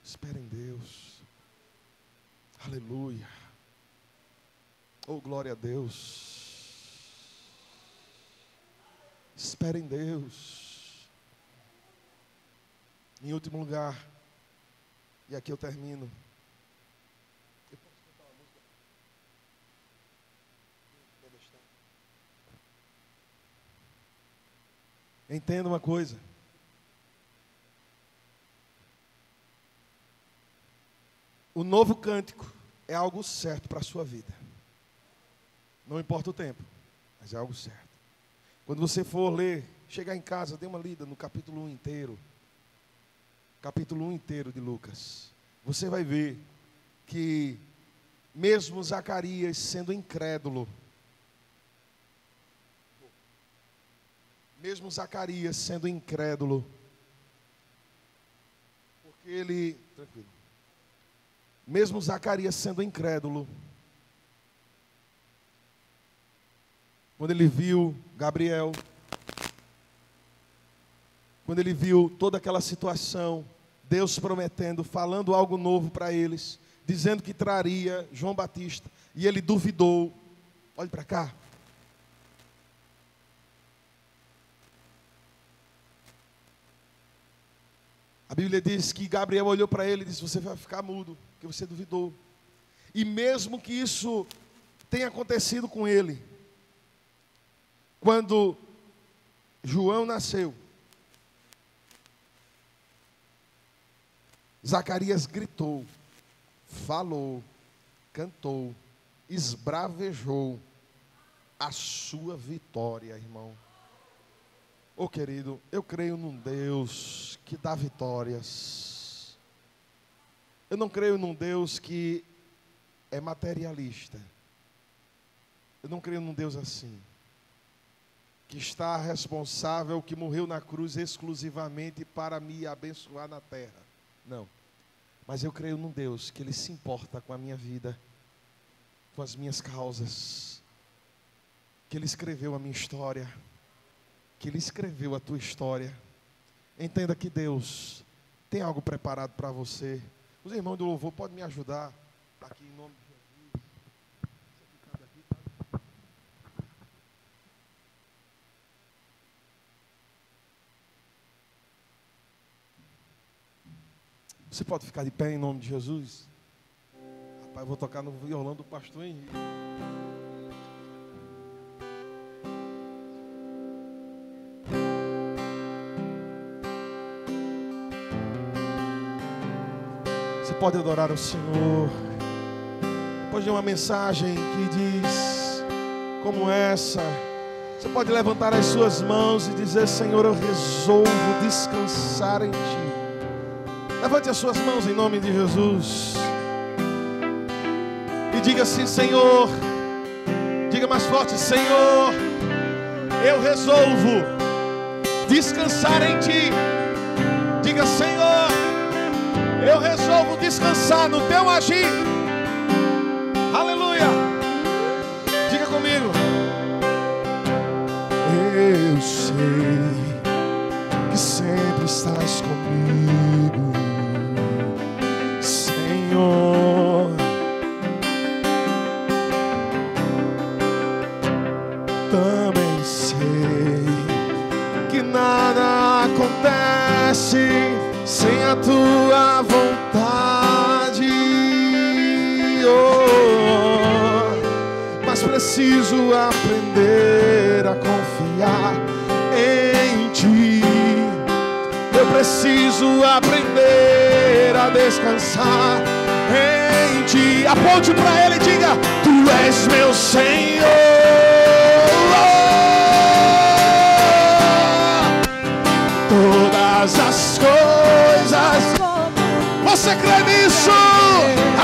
S2: espera em Deus, aleluia, oh glória a Deus, espera em Deus. Em último lugar, e aqui eu termino, entenda uma coisa: o novo cântico é algo certo para a sua vida. Não importa o tempo, mas é algo certo. Quando você for ler, chegar em casa, dê uma lida no capítulo 1 inteiro. Capítulo 1 inteiro de Lucas. Você vai ver que mesmo Zacarias sendo incrédulo, mesmo Zacarias sendo incrédulo, porque ele, tranquilo, mesmo Zacarias sendo incrédulo, quando ele viu Gabriel, quando ele viu toda aquela situação, Deus prometendo, falando algo novo para eles, dizendo que traria João Batista, e ele duvidou. Olhe para cá. A Bíblia diz que Gabriel olhou para ele e disse: você vai ficar mudo, porque você duvidou. E mesmo que isso tenha acontecido com ele, quando João nasceu, Zacarias gritou, falou, cantou, esbravejou a sua vitória, irmão. Oh, querido, eu creio num Deus que dá vitórias. Eu não creio num Deus que é materialista. Eu não creio num Deus assim. que está responsável, que morreu na cruz exclusivamente para me abençoar na terra. Não. Mas eu creio num Deus que Ele se importa com a minha vida, com as minhas causas, que Ele escreveu a minha história, que Ele escreveu a tua história. Entenda que Deus tem algo preparado para você. Os irmãos do louvor podem me ajudar aqui em nome de Jesus. Você pode ficar de pé em nome de Jesus? Rapaz, eu vou tocar no violão do pastor Henrique. Você pode adorar o Senhor. Depois de uma mensagem que diz como essa, você pode levantar as suas mãos e dizer: Senhor, eu resolvo descansar em Ti. Levante as suas mãos em nome de Jesus e diga assim: Senhor, diga mais forte: Senhor, eu resolvo descansar em Ti. Diga: Senhor, eu resolvo descansar no Teu agir. Aleluia. Diga comigo: eu sei que sempre estás comigo, Senhor. Também sei que nada acontece sem a Tua vontade, mas preciso aprender a confiar em Ti. Eu preciso aprender a descansar em Ti. Aponte para Ele e diga: Tu és meu Senhor. Todas as coisas. Você crê nisso?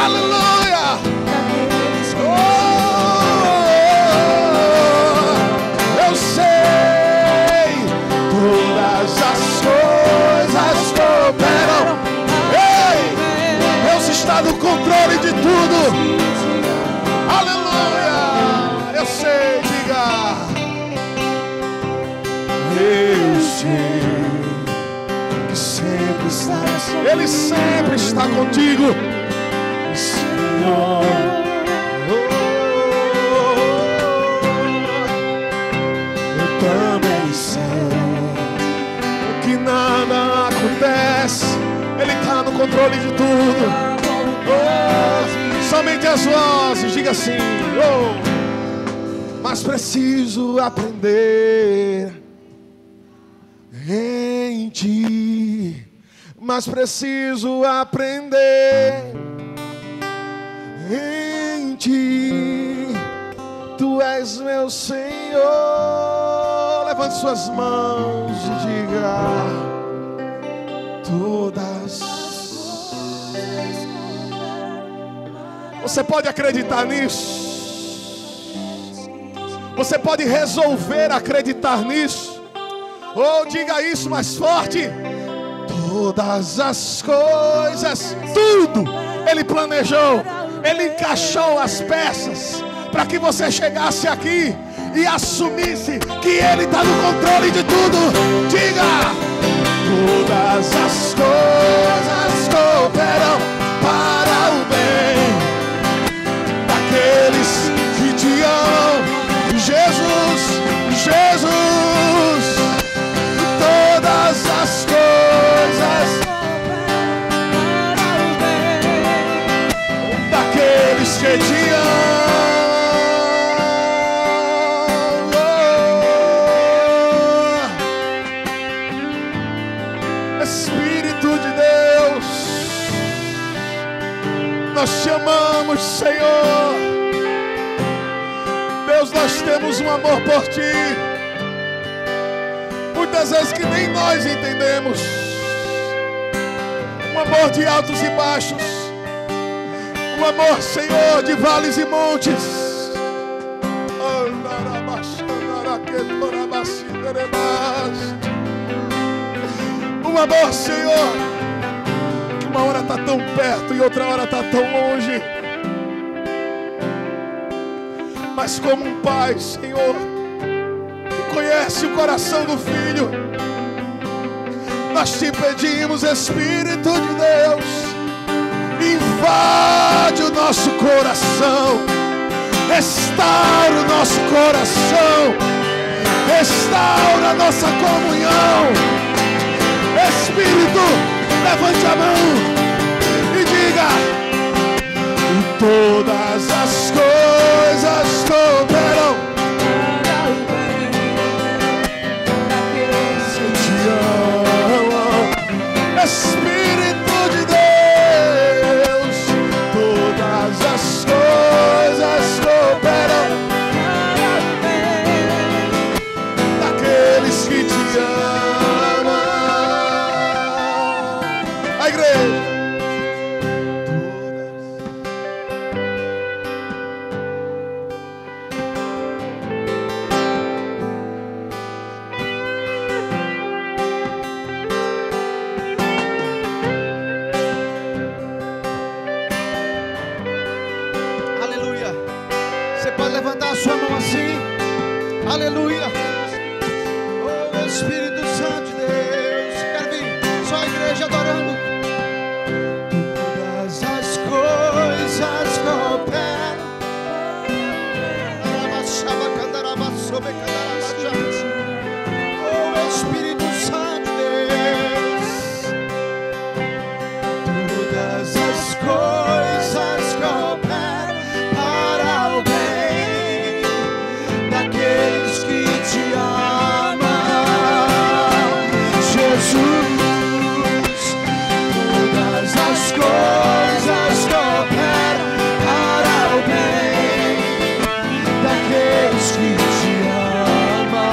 S2: Aleluia! Eu sei, todas as coisas cooperam. Ei, Deus está no controle de tudo. Aleluia! Eu sei, diga. Eu sei. Ele sempre está contigo, Senhor. Eu também sei que nada acontece. Ele está no controle de tudo. Somente as vozes, diga assim: mas preciso aprender em Ti. Mas preciso aprender em Ti. Tu és meu Senhor. Levante suas mãos e diga: todas. Você pode acreditar nisso? Você pode resolver acreditar nisso? Ou diga isso mais forte: todas as coisas, tudo Ele planejou, Ele encaixou as peças para que você chegasse aqui e assumisse que Ele está no controle de tudo. Diga: todas as coisas cooperam para o bem daqueles que te amam. Jesus, Jesus, todas as coisas daqueles que te amam. Espírito de Deus, nós te amamos, Senhor. Deus, nós temos um amor por Ti, muitas vezes que nem nós entendemos. Um amor de altos e baixos, um amor, Senhor, de vales e montes. Um amor, Senhor, que uma hora está tão perto e outra hora está tão longe. Mas como um pai, Senhor, que conhece o coração do filho, nós te pedimos, Espírito de Deus, invade o nosso coração, restaura o nosso coração, restaura a nossa comunhão. Espírito, levante a mão e diga: todas as coisas cooperam para o bem daqueles que te amam. Espírito de Deus, todas as coisas cooperam para o bem daqueles que te amam. A igreja.
S1: Levantar a sua mão assim, aleluia. Oh Espírito Santo de Deus, quero vir só a igreja adorando. Todas as coisas cooperam. Oh Espírito Santo de Deus, todas as coisas cooperam para o bem daqueles que te amam, Jesus. Todas as coisas cooperam para o bem daqueles que te amam,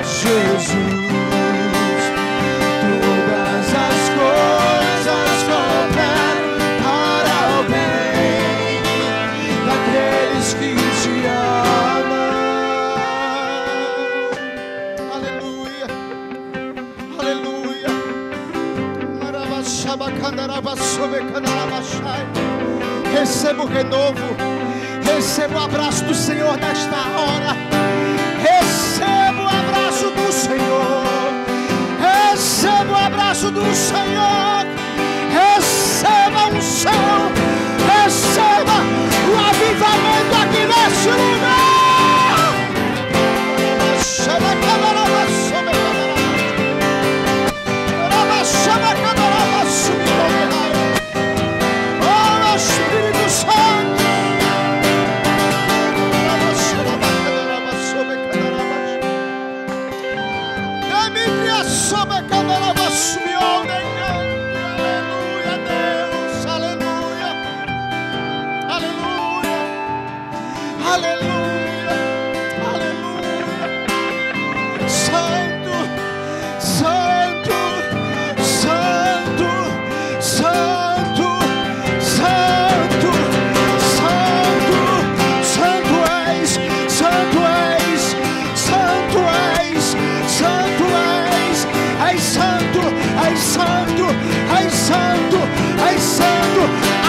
S1: Jesus. Todas as coisas cooperam para o bem daqueles que te amam. Aleluia, aleluia. Receba o renovo, receba o abraço do Senhor nesta hora. Receba o abraço do Senhor, receba o abraço do Senhor, receba a unção, receba o avivamento aqui neste lugar. Oh Espírito Santo, aleluia, Deus, aleluia, aleluia, aleluia, aleluia. Santo, santo, santo, santo, santo, santo, santo és, santo és, santo és, santo és, és santo, és santo, és santo, és santo.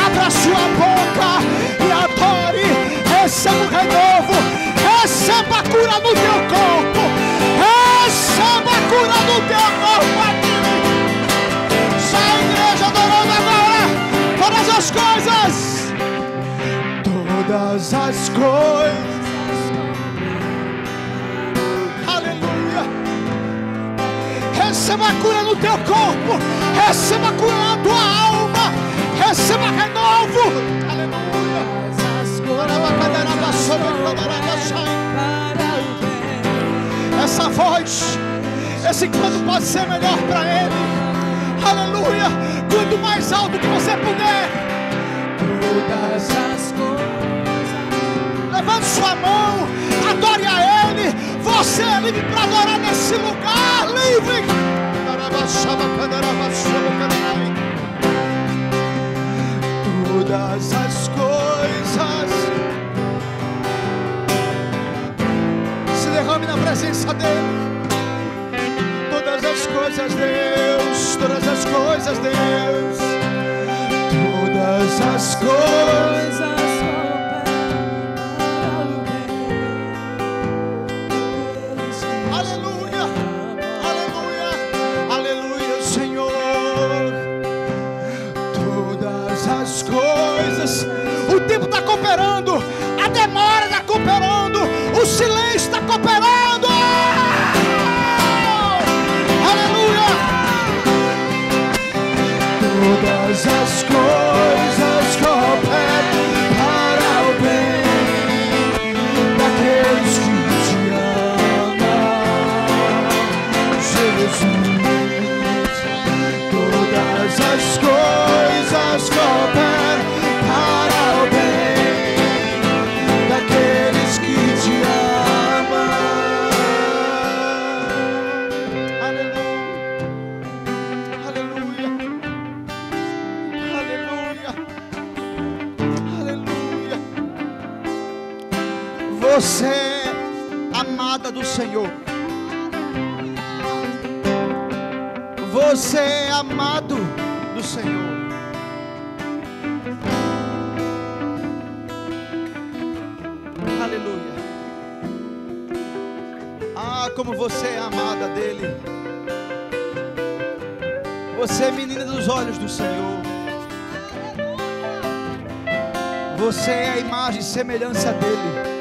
S1: Abra sua boca e adore, receba o renovo, receba a cura no teu corpo, receba a cura no teu corpo aqui. Só a igreja adorando agora, todas as coisas, todas as coisas. Aleluia. Receba a cura no teu corpo, receba a cura na tua alma, receba renovo. Aleluia. Essa voz, esse canto pode ser melhor para Ele. Aleluia. Quanto mais alto que você puder. Todas as coisas. Levante sua mão, adore a Ele. Você é livre para adorar nesse lugar. Livre. Todas as coisas Deus, todas as coisas, Deus, todas as coisas. Aleluia, aleluia, aleluia, Senhor. Todas as coisas. O tempo está cooperando, a demora está cooperando, o silêncio está cooperando. Aleluia. Todas as coisas cooperam para o bem daqueles que te amam, Jesus. Todas as coisas cooperam para o bem daqueles que te amam. Aleluia, aleluia, aleluia, aleluia. Você é amada do Senhor. Você é amado do Senhor. Aleluia. Ah, como você é amada dele. Você é menina dos olhos do Senhor. Você é a imagem e semelhança dele.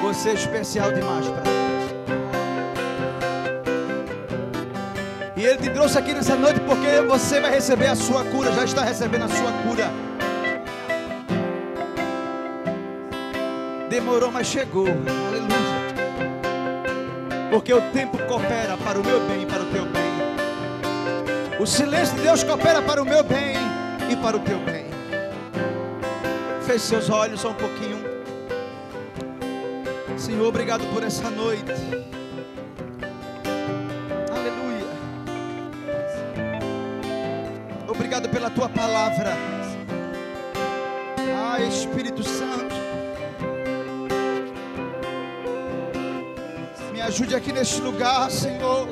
S1: Você é especial demais para ele. E ele te trouxe aqui nessa noite porque você vai receber a sua cura. Já está recebendo a sua cura. Demorou, mas chegou. Aleluia. Porque o tempo coopera para o meu bem e para o teu bem. O silêncio de Deus coopera para o meu bem e para o teu bem. Feche seus olhos só um pouquinho. Senhor, obrigado por essa noite. Aleluia. Obrigado pela tua palavra. Ah, Espírito Santo, me ajude aqui neste lugar, Senhor.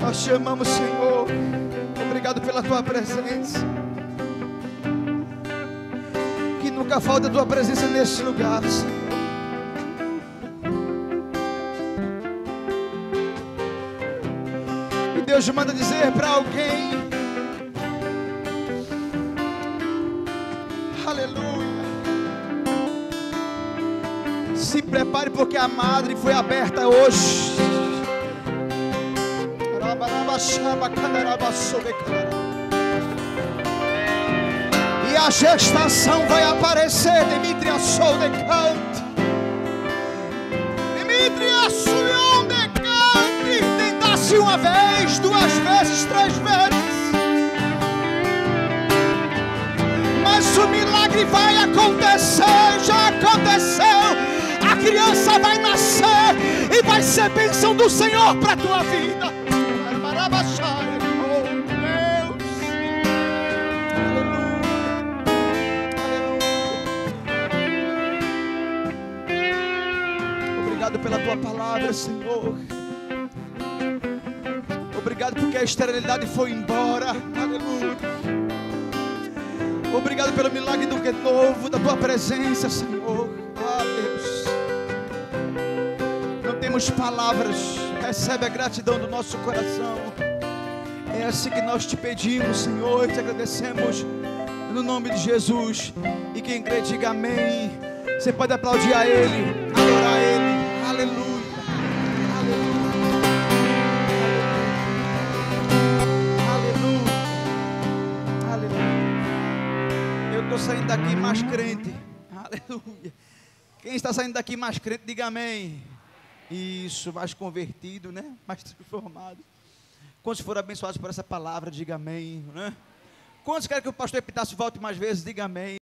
S1: Nós te amamos, Senhor. Obrigado pela tua presença. Que nunca falta a tua presença neste lugar, Senhor. E Deus manda dizer para alguém: aleluia. Se prepare, porque a madre foi aberta hoje. E a gestação vai aparecer. Dimitri assou de cante. Dimitri assou de cante. Tentasse uma vez, duas vezes, três vezes. Mas o milagre vai acontecer. Já aconteceu. A criança vai nascer e vai ser bênção do Senhor para a tua vida. Oh Deus, aleluia. Obrigado pela tua palavra, Senhor. Obrigado porque a esterilidade foi embora. Aleluia. Obrigado pelo milagre do renovo da tua presença, Senhor. Ah, Deus, não temos palavras. Recebe a gratidão do nosso coração. É assim que nós te pedimos, Senhor, e te agradecemos no nome de Jesus. E quem crê, diga amém. Você pode aplaudir a Ele, adorar a Ele. Aleluia. Estou saindo daqui mais crente. Aleluia. Quem está saindo daqui mais crente, diga amém. Isso, mais convertido, né? Mais transformado. Quantos foram abençoados por essa palavra, diga amém, né? Quantos querem que o pastor Epitácio volte mais vezes, diga amém.